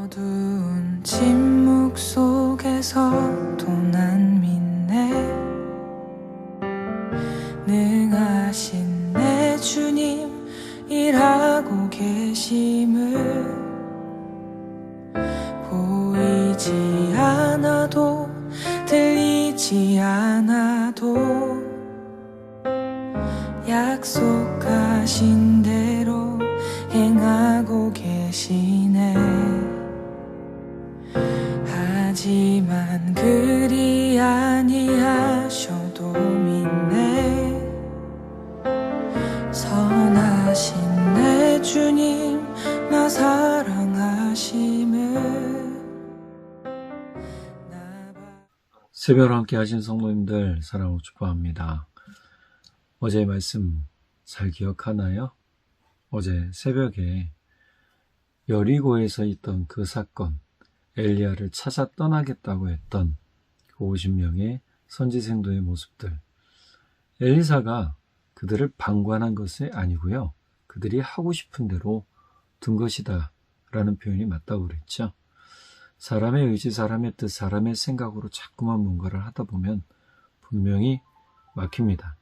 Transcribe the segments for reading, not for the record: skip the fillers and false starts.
어두운 침묵 속에서도 난 믿네. 능하신 내 주님 일하고 계심을 보이지 않아도 들리지 않아도 약속하신 대로 행하고 계시네. 하지만 그리 아니하셔도 믿네. 선하신 내 주님 나 사랑하심을. 새벽을 함께 하신 성도님들 사랑하고 축복합니다. 어제의 말씀 잘 기억하나요? 어제 새벽에 여리고에서 있던 그 사건, 엘리야를 찾아 떠나겠다고 했던 그 50명의 선지생도의 모습들, 엘리사가 그들을 방관한 것이 아니고요, 그들이 하고 싶은 대로 둔 것이다 라는 표현이 맞다고 그랬죠. 사람의 의지, 사람의 뜻, 사람의 생각으로 자꾸만 뭔가를 하다 보면 분명히 막힙니다.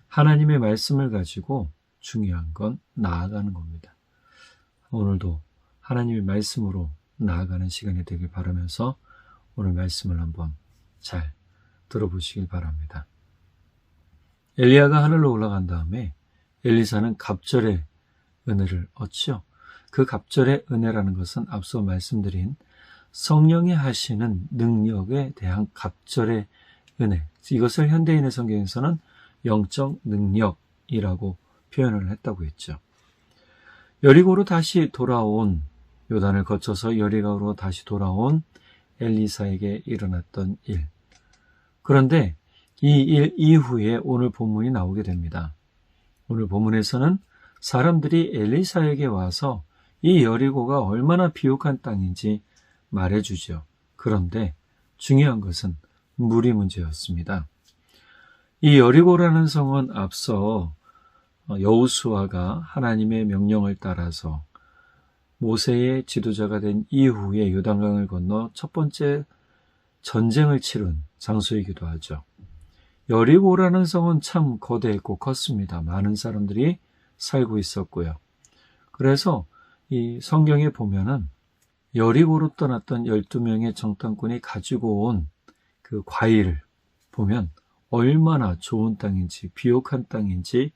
하나님의 말씀을 가지고 중요한 건 나아가는 겁니다. 오늘도 하나님의 말씀으로 나아가는 시간이 되길 바라면서 오늘 말씀을 한번 잘 들어보시길 바랍니다. 엘리야가 하늘로 올라간 다음에 엘리사는 갑절의 은혜를 얻죠. 그 갑절의 은혜라는 것은 앞서 말씀드린 성령이 하시는 능력에 대한 갑절의 은혜, 이것을 현대인의 성경에서는 영적 능력이라고 표현을 했다고 했죠. 여리고로 다시 돌아온, 요단을 거쳐서 여리고로 다시 돌아온 엘리사에게 일어났던 일. 그런데 이 일 이후에 오늘 본문이 나오게 됩니다. 오늘 본문에서는 사람들이 엘리사에게 와서 이 여리고가 얼마나 비옥한 땅인지 말해주죠. 그런데 중요한 것은 물이 문제였습니다. 이 여리고라는 성은 앞서 여호수아가 하나님의 명령을 따라서 모세의 지도자가 된 이후에 요단강을 건너 첫 번째 전쟁을 치른 장소이기도 하죠. 여리고라는 성은 참 거대했고 컸습니다. 많은 사람들이 살고 있었고요. 그래서 이 성경에 보면은 여리고로 떠났던 12명의 정탐꾼이 가지고 온 그 과일을 보면 얼마나 좋은 땅인지, 비옥한 땅인지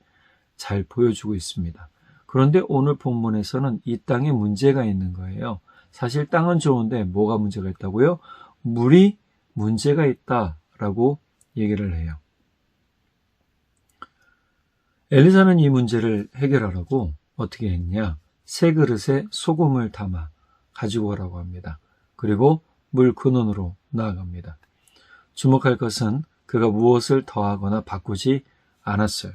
잘 보여주고 있습니다. 그런데 오늘 본문에서는 이 땅에 문제가 있는 거예요. 사실 땅은 좋은데 뭐가 문제가 있다고요? 물이 문제가 있다라고 얘기를 해요. 엘리사는 이 문제를 해결하라고 어떻게 했냐? 새 그릇에 소금을 담아 가지고 오라고 합니다. 그리고 물 근원으로 나아갑니다. 주목할 것은 그가 무엇을 더하거나 바꾸지 않았어요.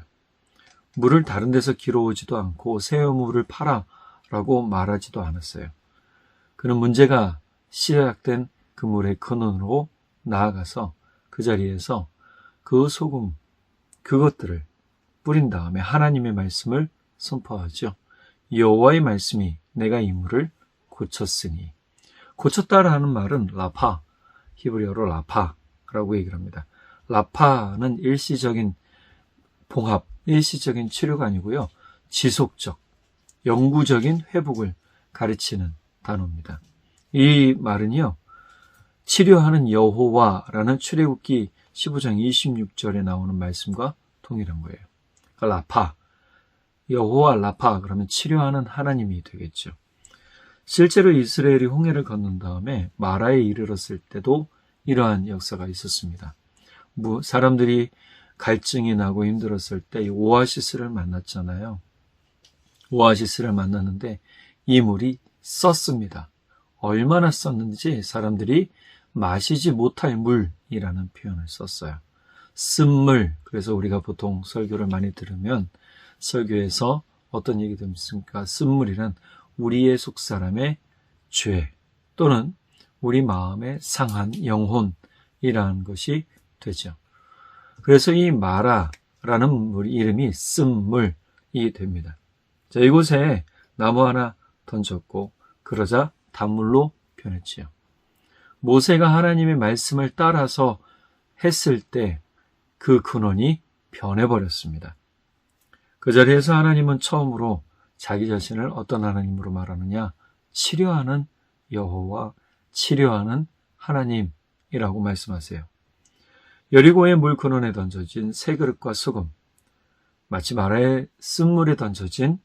물을 다른 데서 길어오지도 않고 새우물을 팔아라고 말하지도 않았어요. 그는 문제가 시작된 그 물의 근원으로 나아가서 그 자리에서 그 소금, 그것들을 뿌린 다음에 하나님의 말씀을 선포하죠. 여호와의 말씀이 내가 이 물을 고쳤으니. 고쳤다라는 말은 라파, 히브리어로 라파라고 얘기를 합니다. 라파는 일시적인 봉합, 일시적인 치료가 아니고요, 지속적, 영구적인 회복을 가르치는 단어입니다. 이 말은요, 치료하는 여호와라는 출애굽기 15장 26절에 나오는 말씀과 동일한 거예요. 그러니까 라파, 여호와 라파, 그러면 치료하는 하나님이 되겠죠. 실제로 이스라엘이 홍해를 건넌 다음에 마라에 이르렀을 때도 이러한 역사가 있었습니다. 사람들이 갈증이 나고 힘들었을 때 오아시스를 만났잖아요. 오아시스를 만났는데 이 물이 썼습니다. 얼마나 썼는지 사람들이 마시지 못할 물이라는 표현을 썼어요. 쓴물. 그래서 우리가 보통 설교를 많이 들으면 설교에서 어떤 얘기 듣습니까? 쓴물이란 우리의 속사람의 죄 또는 우리 마음의 상한 영혼이라는 것이 되죠. 그래서 이 마라라는 물 이름이 쓴물이 됩니다. 자, 이곳에 나무 하나 던졌고 그러자 단물로 표현했지요. 모세가 하나님의 말씀을 따라서 했을 때 그 근원이 변해버렸습니다. 그 자리에서 하나님은 처음으로 자기 자신을 어떤 하나님으로 말하느냐? 치료하는 여호와, 치료하는 하나님이라고 말씀하세요. 여리고의 물 근원에 던져진 새 그릇과 소금, 마치 마라의 쓴물에 던져진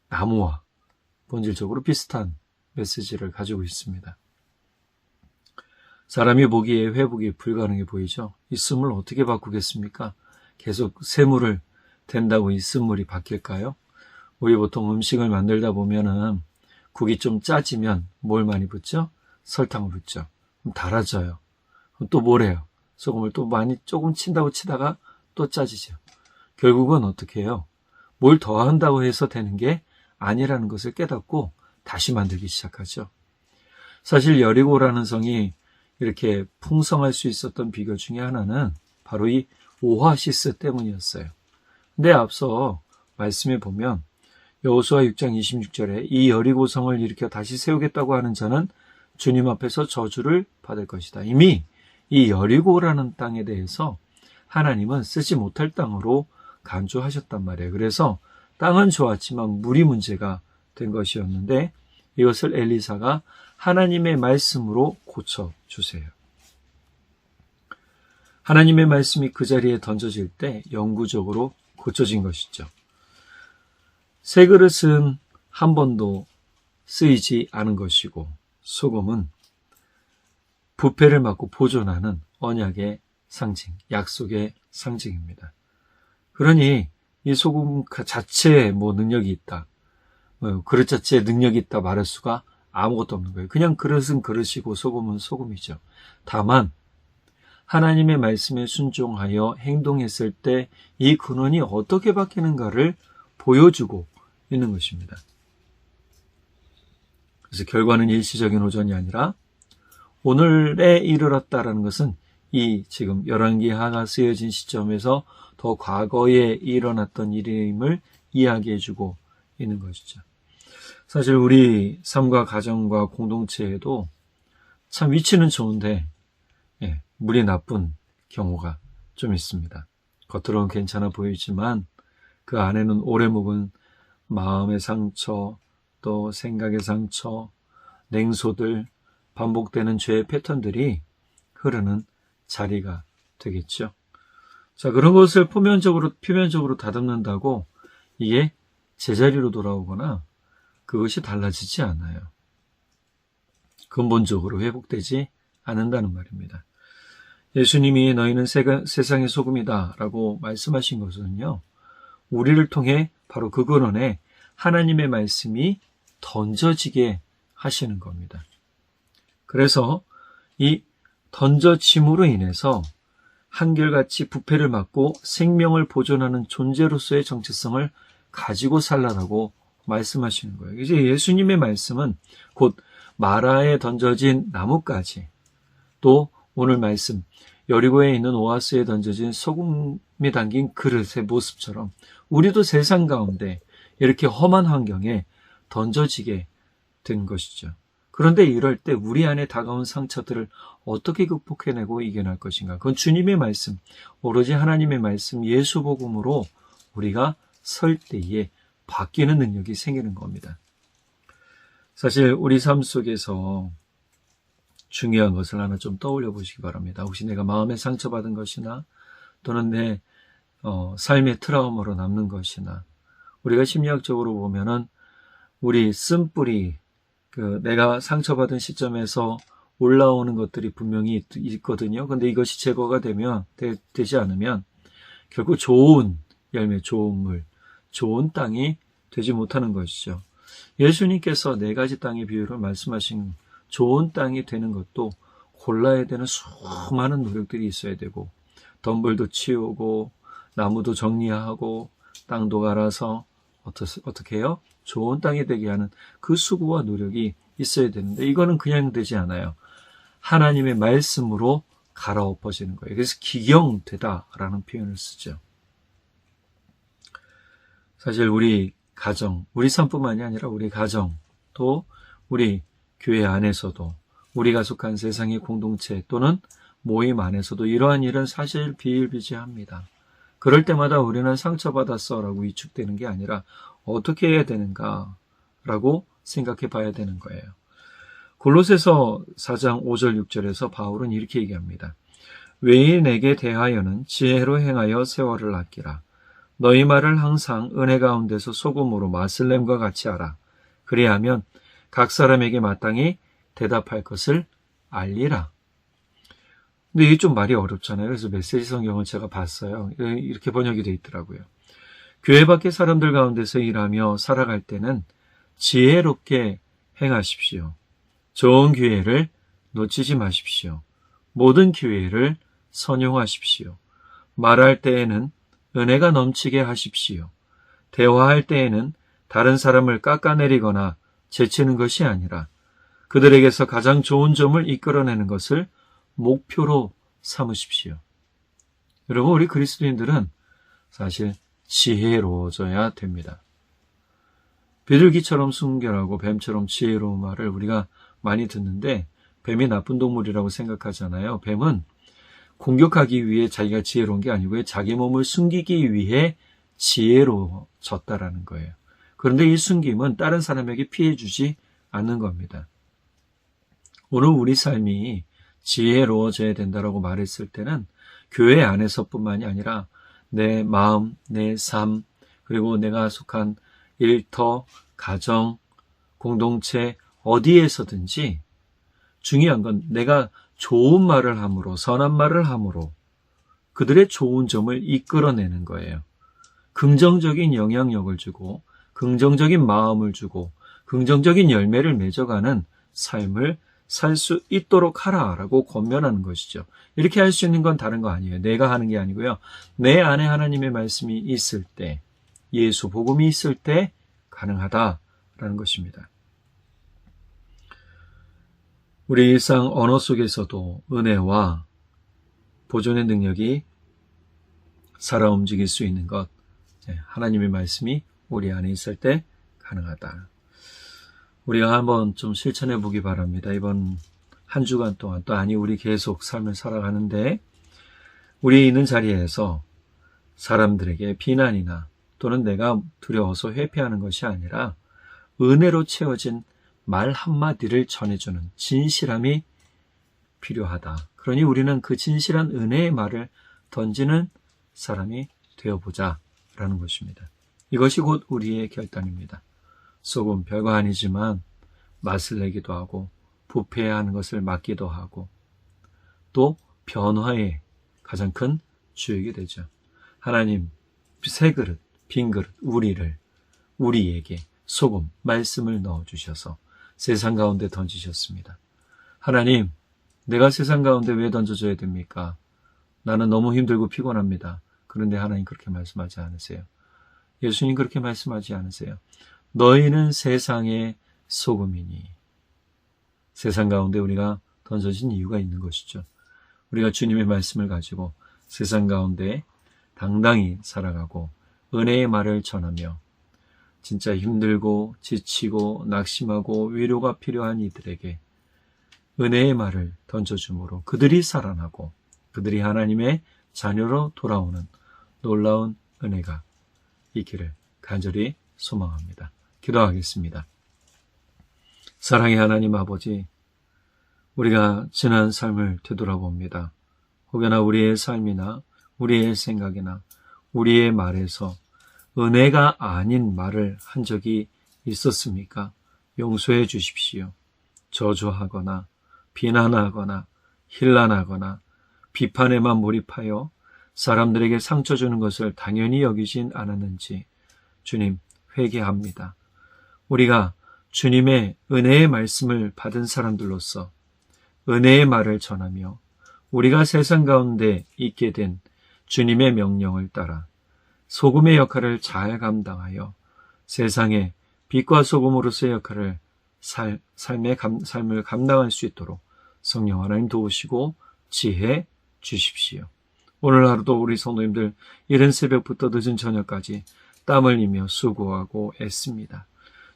나무와 본질적으로 비슷한 메시지를 가지고 있습니다. 사람이 보기에 회복이 불가능해 보이죠? 이 쓴물 어떻게 바꾸겠습니까? 계속 새물을 댄다고 이 쓴물이 바뀔까요? 우리 보통 음식을 만들다 보면은 국이 좀 짜지면 뭘 많이 붓죠? 설탕을 붓죠. 그럼 달아져요. 그럼 또 뭘 해요? 소금을 또 많이 조금 친다고 치다가 또 짜지죠. 결국은 어떻게 해요? 뭘 더한다고 해서 되는 게 아니라는 것을 깨닫고 다시 만들기 시작하죠. 사실 여리고라는 성이 이렇게 풍성할 수 있었던 비결 중에 하나는 바로 이 오아시스 때문이었어요. 근데 앞서 말씀해 보면 여호수아 6장 26절에 이 여리고성을 일으켜 다시 세우겠다고 하는 자는 주님 앞에서 저주를 받을 것이다. 이미 이 여리고라는 땅에 대해서 하나님은 쓰지 못할 땅으로 간주하셨단 말이에요. 그래서 땅은 좋았지만 물이 문제가 된 것이었는데 이것을 엘리사가 하나님의 말씀으로 고쳐주세요. 하나님의 말씀이 그 자리에 던져질 때 영구적으로 고쳐진 것이죠. 새 그릇은 한 번도 쓰이지 않은 것이고 소금은 부패를 막고 보존하는 언약의 상징, 약속의 상징입니다. 그러니 이 소금 자체에 능력이 있다, 그릇 자체에 능력이 있다 말할 수가 아무것도 없는 거예요. 그냥 그릇은 그릇이고 소금은 소금이죠. 다만 하나님의 말씀에 순종하여 행동했을 때 이 근원이 어떻게 바뀌는가를 보여주고 있는 것입니다. 그래서 결과는 일시적인 호전이 아니라 오늘에 이르렀다라는 것은 이 지금 열왕기하가 쓰여진 시점에서 더 과거에 일어났던 일임을 이야기해주고 있는 것이죠. 사실 우리 삶과 가정과 공동체에도 참 위치는 좋은데 물이 나쁜 경우가 좀 있습니다. 겉으로는 괜찮아 보이지만 그 안에는 오래 묵은 마음의 상처, 또 생각의 상처, 냉소들, 반복되는 죄의 패턴들이 흐르는 자리가 되겠죠. 자, 그런 것을 표면적으로 다듬는다고 이게 제자리로 돌아오거나 그것이 달라지지 않아요. 근본적으로 회복되지 않는다는 말입니다. 예수님이 너희는 세상의 소금이다 라고 말씀하신 것은요, 우리를 통해 바로 그 근원에 하나님의 말씀이 던져지게 하시는 겁니다. 그래서 이 던져짐으로 인해서 한결같이 부패를 막고 생명을 보존하는 존재로서의 정체성을 가지고 살라라고 말씀하시는 거예요. 이제 예수님의 말씀은 곧 마라에 던져진 나뭇가지, 또 오늘 말씀 여리고에 있는 오아스에 던져진 소금이 담긴 그릇의 모습처럼 우리도 세상 가운데 이렇게 험한 환경에 던져지게 된 것이죠. 그런데 이럴 때 우리 안에 다가온 상처들을 어떻게 극복해내고 이겨낼 것인가? 그건 주님의 말씀, 오로지 하나님의 말씀, 예수 복음으로 우리가 설 때에 바뀌는 능력이 생기는 겁니다. 사실 우리 삶 속에서 중요한 것을 하나 좀 떠올려 보시기 바랍니다. 혹시 내가 마음에 상처받은 것이나 또는 내 삶의 트라우마로 남는 것이나, 우리가 심리학적으로 보면은 우리 쓴뿌리, 내가 상처받은 시점에서 올라오는 것들이 분명히 있거든요. 근데 이것이 제거가 되지 않으면 결국 좋은 열매, 좋은 물, 좋은 땅이 되지 못하는 것이죠. 예수님께서 4가지 땅의 비유를 말씀하신 좋은 땅이 되는 것도 골라야 되는 수많은 노력들이 있어야 되고, 덤불도 치우고 나무도 정리하고 땅도 갈아서 어떻게 해요? 좋은 땅이 되게 하는 그 수고와 노력이 있어야 되는데 이거는 그냥 되지 않아요. 하나님의 말씀으로 갈아엎어지는 거예요. 그래서 기경되다라는 표현을 쓰죠. 사실 우리 가정, 우리 삶뿐만이 아니라 우리 가정, 또 우리 교회 안에서도 우리가 속한 세상의 공동체 또는 모임 안에서도 이러한 일은 사실 비일비재합니다. 그럴 때마다 우리는 상처받았어 라고 위축되는 게 아니라 어떻게 해야 되는가 라고 생각해 봐야 되는 거예요. 골로새서 4장 5절 6절에서 바울은 이렇게 얘기합니다. 외인에게 대하여는 지혜로 행하여 세월을 아끼라. 너희 말을 항상 은혜 가운데서 소금으로 맛을 냄과 같이 하라. 그리하면 각 사람에게 마땅히 대답할 것을 알리라. 근데 이게 좀 말이 어렵잖아요. 그래서 메시지 성경을 제가 봤어요. 이렇게 번역이 되어 있더라고요. 교회 밖의 사람들 가운데서 일하며 살아갈 때는 지혜롭게 행하십시오. 좋은 기회를 놓치지 마십시오. 모든 기회를 선용하십시오. 말할 때에는 은혜가 넘치게 하십시오. 대화할 때에는 다른 사람을 깎아내리거나 제치는 것이 아니라 그들에게서 가장 좋은 점을 이끌어내는 것을 목표로 삼으십시오. 여러분, 우리 그리스도인들은 사실 지혜로워져야 됩니다. 비둘기처럼 순결하고 뱀처럼 지혜로운 말을 우리가 많이 듣는데 뱀이 나쁜 동물이라고 생각하잖아요. 뱀은 공격하기 위해 자기가 지혜로운 게 아니고요. 자기 몸을 숨기기 위해 지혜로워졌다라는 거예요. 그런데 이 숨김은 다른 사람에게 피해 주지 않는 겁니다. 오늘 우리 삶이 지혜로워져야 된다라고 말했을 때는 교회 안에서뿐만이 아니라 내 마음, 내 삶, 그리고 내가 속한 일터, 가정, 공동체 어디에서든지 중요한 건 내가 좋은 말을 함으로, 선한 말을 함으로 그들의 좋은 점을 이끌어내는 거예요. 긍정적인 영향력을 주고 긍정적인 마음을 주고 긍정적인 열매를 맺어가는 삶을 살 수 있도록 하라라고 권면하는 것이죠. 이렇게 할 수 있는 건 다른 거 아니에요. 내가 하는 게 아니고요. 내 안에 하나님의 말씀이 있을 때, 예수 복음이 있을 때 가능하다라는 것입니다. 우리 일상 언어 속에서도 은혜와 보존의 능력이 살아 움직일 수 있는 것, 하나님의 말씀이 우리 안에 있을 때 가능하다. 우리가 한번 좀 실천해 보기 바랍니다. 이번 한 주간 동안 또 우리 계속 삶을 살아가는데 우리 있는 자리에서 사람들에게 비난이나 또는 내가 두려워서 회피하는 것이 아니라 은혜로 채워진 말 한마디를 전해주는 진실함이 필요하다. 그러니 우리는 그 진실한 은혜의 말을 던지는 사람이 되어보자라는 것입니다. 이것이 곧 우리의 결단입니다. 소금 별거 아니지만 맛을 내기도 하고 부패해야 하는 것을 막기도 하고 또 변화의 가장 큰 주역이 되죠. 하나님 새 그릇, 빈 그릇, 우리에게 소금, 말씀을 넣어주셔서 세상 가운데 던지셨습니다. 하나님, 내가 세상 가운데 왜 던져줘야 됩니까? 나는 너무 힘들고 피곤합니다. 그런데 하나님 그렇게 말씀하지 않으세요. 예수님 그렇게 말씀하지 않으세요. 너희는 세상의 소금이니. 세상 가운데 우리가 던져진 이유가 있는 것이죠. 우리가 주님의 말씀을 가지고 세상 가운데 당당히 살아가고 은혜의 말을 전하며 진짜 힘들고 지치고 낙심하고 위로가 필요한 이들에게 은혜의 말을 던져주므로 그들이 살아나고 그들이 하나님의 자녀로 돌아오는 놀라운 은혜가 있기를 간절히 소망합니다. 기도하겠습니다. 사랑의 하나님 아버지, 우리가 지난 삶을 되돌아봅니다. 혹여나 우리의 삶이나 우리의 생각이나 우리의 말에서 은혜가 아닌 말을 한 적이 있었습니까? 용서해 주십시오. 저주하거나 비난하거나 힐난하거나 비판에만 몰입하여 사람들에게 상처 주는 것을 당연히 여기진 않았는지 주님 회개합니다. 우리가 주님의 은혜의 말씀을 받은 사람들로서 은혜의 말을 전하며 우리가 세상 가운데 있게 된 주님의 명령을 따라 소금의 역할을 잘 감당하여 세상에 빛과 소금으로서의 역할을 삶을 감당할 수 있도록 성령 하나님 도우시고 지혜 주십시오. 오늘 하루도 우리 성도님들 이른 새벽부터 늦은 저녁까지 땀을 흘리며 수고하고 애씁니다.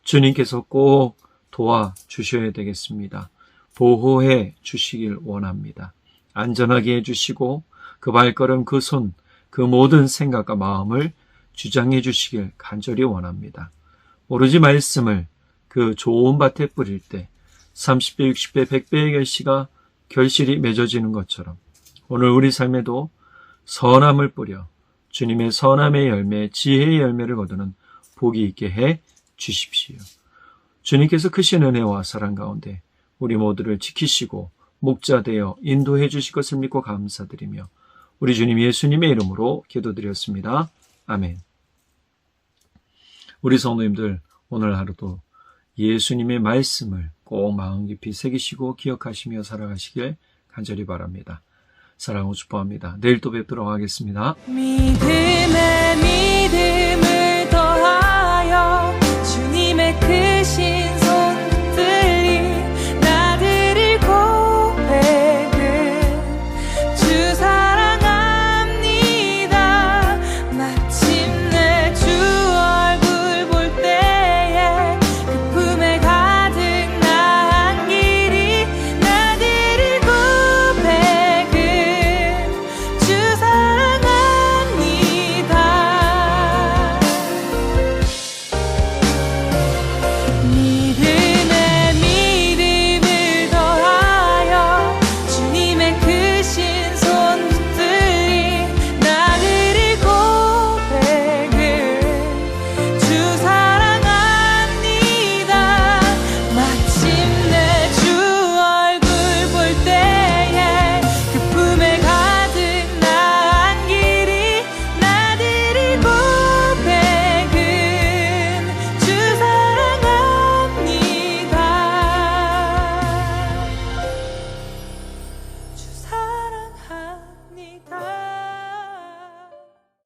주님께서 꼭 도와주셔야 되겠습니다. 보호해 주시길 원합니다. 안전하게 해주시고 그 발걸음, 그 손, 그 모든 생각과 마음을 주장해 주시길 간절히 원합니다. 오로지 말씀을 그 좋은 밭에 뿌릴 때 30배, 60배, 100배의 결실이 맺어지는 것처럼 오늘 우리 삶에도 선함을 뿌려 주님의 선함의 열매, 지혜의 열매를 거두는 복이 있게 해 주십시오. 주님께서 크신 은혜와 사랑 가운데 우리 모두를 지키시고 목자되어 인도해 주실 것을 믿고 감사드리며 우리 주님 예수님의 이름으로 기도드렸습니다. 아멘. 우리 성도님들 오늘 하루도 예수님의 말씀을 꼭 마음 깊이 새기시고 기억하시며 살아가시길 간절히 바랍니다. 사랑하고 축복합니다. 내일 또 뵙도록 하겠습니다. 믿음의